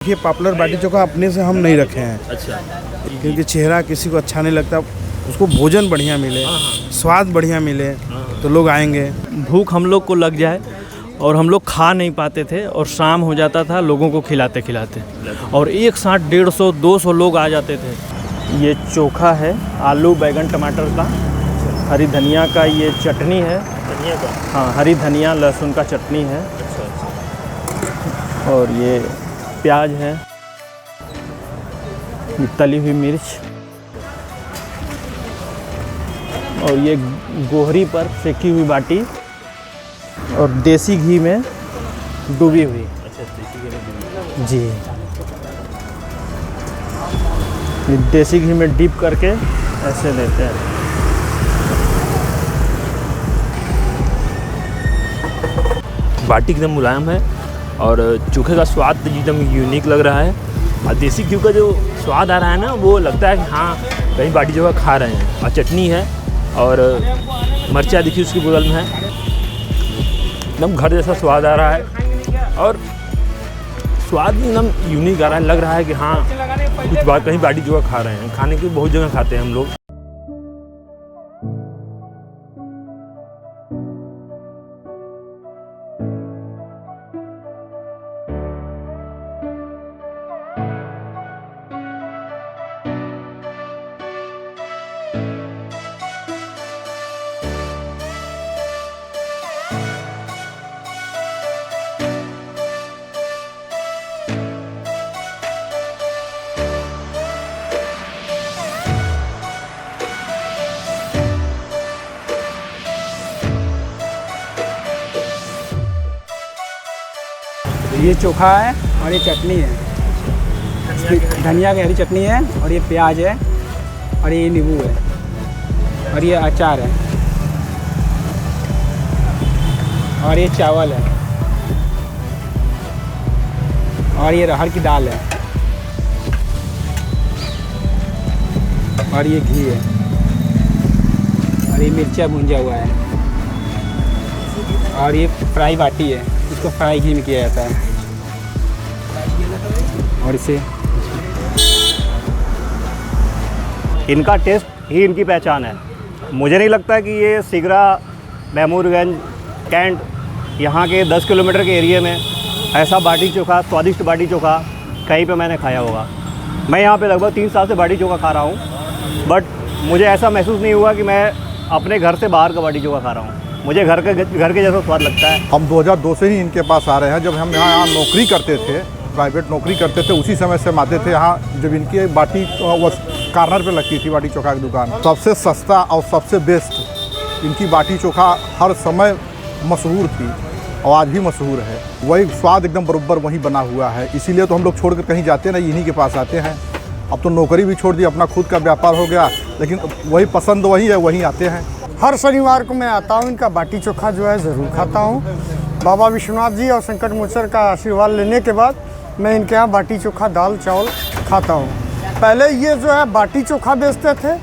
ये पॉपुलर बाटी चोखा अपने से हम नहीं रखे हैं। अच्छा। क्योंकि चेहरा किसी को अच्छा नहीं लगता, उसको भोजन बढ़िया मिले, स्वाद बढ़िया मिले तो लोग आएंगे। भूख हम लोग को लग जाए और हम लोग खा नहीं पाते थे और शाम हो जाता था लोगों को खिलाते खिलाते, और एक साथ 150-200 लोग आ जाते थे। ये चोखा है आलू बैगन टमाटर का, हरी धनिया का ये चटनी है। धनिया का? हाँ, हरी धनिया लहसुन का चटनी है। अच्छा। और ये प्याज है, ये तली हुई मिर्च, और ये गोहरी पर सेकी हुई बाटी और देसी घी में डूबी हुई। अच्छा, देसी घी में डूबी जी। ये देसी घी में डीप करके ऐसे देते हैं। बाटी एकदम मुलायम है और चोखे का स्वाद एकदम यूनिक लग रहा है, और देसी घी का जो स्वाद आ रहा है ना, वो लगता है कि हाँ कहीं बाटी चोखा खा रहे हैं। और चटनी है और मिर्चा देखिए उसके बगल में है, एकदम घर जैसा स्वाद आ रहा है और स्वाद भी एकदम यूनिक आ रहा है। लग रहा है कि हाँ कुछ बात कहीं बाटी चोखा खा रहे हैं। खाने की बहुत जगह खाते हैं हम लोग। ये चोखा है और ये चटनी है, धनिया की हरी चटनी है, और ये प्याज है, और ये नींबू है, और ये अचार है, और ये चावल है, और ये अरहर की दाल है, और ये घी है, और ये मिर्चा भुंजा हुआ है, और ये फ्राई बाटी है, इसको फ्राई घी में किया जाता है। और इसे इनका टेस्ट ही इनकी पहचान है। मुझे नहीं लगता कि ये सिगरा, महमूदगंज, कैंट, यहाँ के 10 किलोमीटर के एरिया में ऐसा बाटी चोखा, स्वादिष्ट बाटी चोखा कहीं पे मैंने खाया होगा। मैं यहाँ पे लगभग 3 साल से बाटी चोखा खा रहा हूँ, बट मुझे ऐसा महसूस नहीं हुआ कि मैं अपने घर से बाहर का बाटी चोखा खा रहा हूँ। मुझे घर के जैसा स्वाद लगता है। हम 2002 से ही इनके पास आ रहे हैं। जब हम यहाँ नौकरी करते थे, प्राइवेट नौकरी करते थे, उसी समय से हम आते थे यहाँ। जब इनकी बाटी वो कार्नर पे लगती थी बाटी चोखा की दुकान, सबसे सस्ता और सबसे बेस्ट इनकी बाटी चोखा हर समय मशहूर थी और आज भी मशहूर है। वही स्वाद एकदम बराबर वहीं बना हुआ है, इसीलिए तो हम लोग छोड़ कर कहीं जाते नहीं, इन्हीं के पास आते हैं। अब तो नौकरी भी छोड़ दी, अपना खुद का व्यापार हो गया, लेकिन वही पसंद वही है, वहीं आते हैं। हर शनिवार को मैं आता हूँ, इनका बाटी चोखा जो है ज़रूर खाता हूँ। बाबा विश्वनाथ जी और संकट मोचन का आशीर्वाद लेने के बाद मैं इनके यहाँ बाटी चोखा दाल चावल खाता हूँ। पहले ये जो है बाटी चोखा बेचते थे,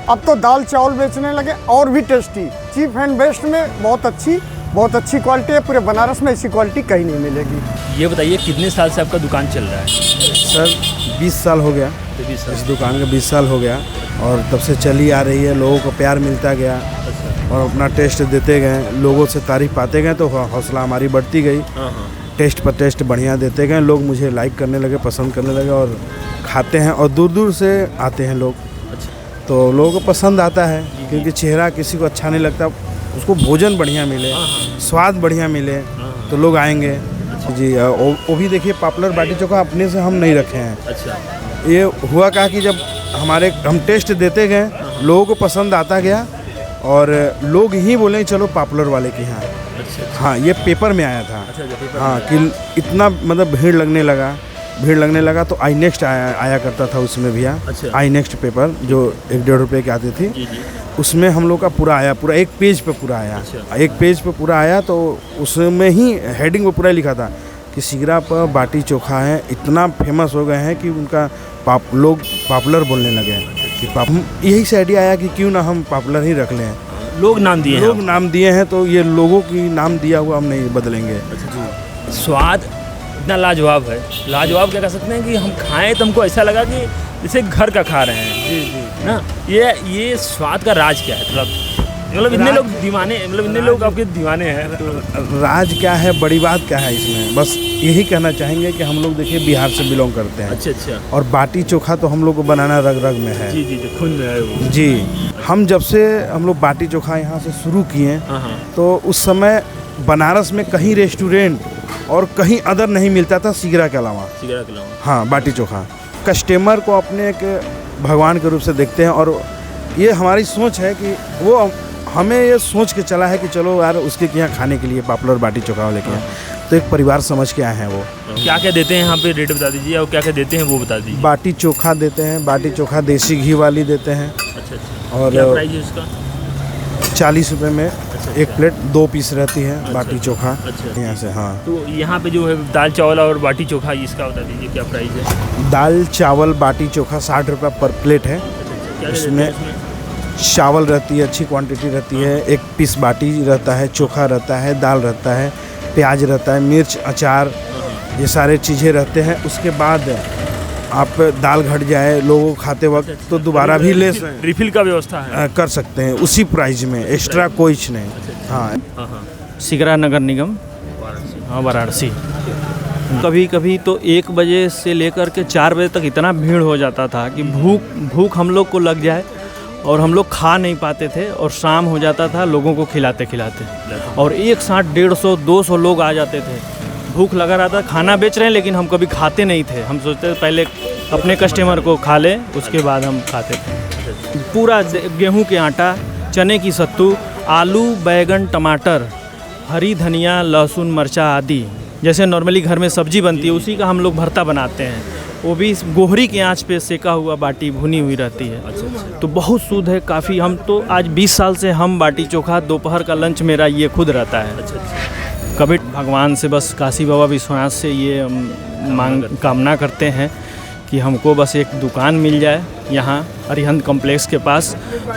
अब तो दाल चावल बेचने लगे, और भी टेस्टी, चीप एंड बेस्ट में बहुत अच्छी क्वालिटी है। पूरे बनारस में ऐसी क्वालिटी कहीं नहीं मिलेगी। ये बताइए कितने साल से आपका दुकान चल रहा है? सर 20 साल हो गया, इस दुकान का 20 साल हो गया, और तब से चली आ रही है। लोगों को प्यार मिलता गया और अपना टेस्ट देते गए, लोगों से तारीफ पाते गए, तो हौसला हमारी बढ़ती गई। टेस्ट पर टेस्ट बढ़िया देते गए, लोग मुझे लाइक करने लगे, पसंद करने लगे और खाते हैं, और दूर दूर से आते हैं लोग। तो लोगों को पसंद आता है, क्योंकि चेहरा किसी को अच्छा नहीं लगता, उसको भोजन बढ़िया मिले, स्वाद बढ़िया मिले तो लोग आएंगे जी। वो भी देखिए पॉपुलर बाटी चोखा अपने से हम नहीं रखे हैं। अच्छा। ये हुआ कहा कि जब हम टेस्ट देते गए, लोगों को पसंद आता गया और लोग ही बोले चलो पॉपुलर वाले के यहाँ। हाँ, ये पेपर में आया था। हाँ, कि इतना मतलब भीड़ लगने लगा तो आई नेक्स्ट आया करता था उसमें भैया। आई नेक्स्ट पेपर जो 1-1.5 रुपये की आती थी, उसमें हम लोग का पूरा आया, पूरा एक पेज पे पूरा आया। एक पेज पे पूरा आया, तो उसमें ही हेडिंग में पूरा लिखा था कि सिगरा पर बाटी चोखा है। इतना फेमस हो गए हैं कि उनका लोग पॉपुलर बोलने लगे हैं कि यही से आइडिया आया कि क्यों ना हम पॉपुलर ही रख लें। लोग नाम दिए हैं, लोग नाम दिए हैं, तो ये लोगों की नाम दिया हुआ हम नहीं बदलेंगे। स्वाद इतना लाजवाब है, लाजवाब क्या कह सकते हैं कि हम खाएं तो हमको ऐसा लगा कि जैसे घर का खा रहे हैं। जी जी ना, ये स्वाद का राज क्या है? मतलब इतने लोग दीवाने, मतलब इतने लोग आपके दीवाने हैं तो राज क्या है, बड़ी बात क्या है इसमें, बस यही कहना चाहेंगे कि हम लोग देखिए बिहार से बिलोंग करते हैं। अच्छा। और बाटी चोखा तो हम लोग को बनाना रग रग में है। जी जी, जो खून में है वो। जी, हम जब से हम लोग बाटी चोखा यहाँ से शुरू किए हाँ। तो उस समय बनारस में कहीं रेस्टोरेंट और कहीं अदर नहीं मिलता था सिगरा के अलावा। हाँ, बाटी चोखा कस्टमर को अपने एक भगवान के रूप से देखते हैं। और ये हमारी सोच है कि वो हमें ये सोच के चला है कि चलो यार उसके यहाँ खाने के लिए पॉपुलर बाटी चोखा वाले के यहाँ, तो एक परिवार समझ के आए हैं वो। क्या क्या देते हैं यहाँ पे, रेट बता दीजिए, और क्या क्या देते हैं वो बता दीजिए। बाटी चोखा देते हैं, बाटी चोखा देसी घी वाली देते हैं। अच्छा। और क्या प्राइस है उसका? 40 रुपये में एक प्लेट 2 पीस रहती है बाटी चोखा यहाँ से। हाँ, तो यहाँ पे जो है दाल चावल और बाटी चोखा, इसका बता दीजिए क्या प्राइस है? दाल चावल बाटी चोखा 60 रुपये पर प्लेट है। इसमें चावल रहती है, अच्छी क्वांटिटी रहती है, 1 पीस बाटी रहता है, चोखा रहता है, दाल रहता है, प्याज रहता है, मिर्च, अचार, ये सारे चीज़ें रहते हैं। उसके बाद आप दाल घट जाए लोगों को खाते वक्त तो दोबारा भी ले रिफिल का व्यवस्था है, कर सकते हैं उसी प्राइस में, एक्स्ट्रा कुछ नहीं। हाँ, सिगरा नगर निगम, हाँ, वाराणसी। कभी कभी तो 1 बजे से लेकर के 4 बजे तक इतना भीड़ हो जाता था कि भूख हम लोग को लग जाए और हम लोग खा नहीं पाते थे, और शाम हो जाता था लोगों को खिलाते और एक साथ 150-200 लोग आ जाते थे। भूख लगा रहा था, खाना बेच रहे हैं लेकिन हम कभी खाते नहीं थे। हम सोचते थे पहले अपने कस्टमर को खा लें, उसके बाद हम खाते थे। पूरा गेहूं के आटा, चने की सत्तू, आलू, बैगन, टमाटर, हरी धनिया, लहसुन, मिर्चा आदि, जैसे नॉर्मली घर में सब्जी बनती है उसी का हम लोग भरता बनाते हैं। वो भी गोहरी के आंच पे सेका हुआ बाटी भुनी हुई रहती है। तो बहुत शुद्ध है काफ़ी। हम तो आज 20 साल से हम बाटी चोखा, दोपहर का लंच मेरा ये खुद रहता है। कभी भगवान से बस काशी बाबा विश्वनाथ से ये कामना करते हैं कि हमको बस एक दुकान मिल जाए यहाँ अरिहंत कॉम्प्लेक्स के पास।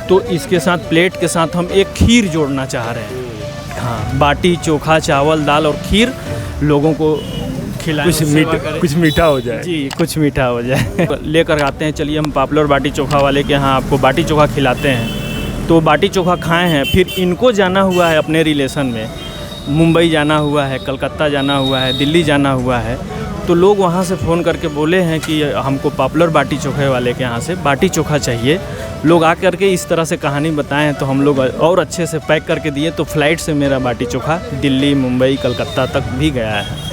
तो इसके साथ प्लेट के साथ हम एक खीर जोड़ना चाह रहे हैं। हाँ, बाटी चोखा, चावल, दाल और खीर लोगों को खिलाएं, कुछ मीठा हो जाए। जी, कुछ मीठा हो जाए। लेकर आते हैं, चलिए हम पॉपुलर बाटी चोखा वाले के यहाँ आपको बाटी चोखा खिलाते हैं। तो बाटी चोखा खाए हैं, फिर इनको जाना हुआ है अपने रिलेशन में, मुंबई जाना हुआ है, कलकत्ता जाना हुआ है, दिल्ली जाना हुआ है। तो लोग वहाँ से फ़ोन करके बोले हैं कि हमको पॉपुलर बाटी चोखे वाले के यहाँ से बाटी चोखा चाहिए। लोग आकर के इस तरह से कहानी बताएं हैं तो हम लोग और अच्छे से पैक करके दिए। तो फ़्लाइट से मेरा बाटी चोखा दिल्ली, मुंबई, कलकत्ता तक भी गया है।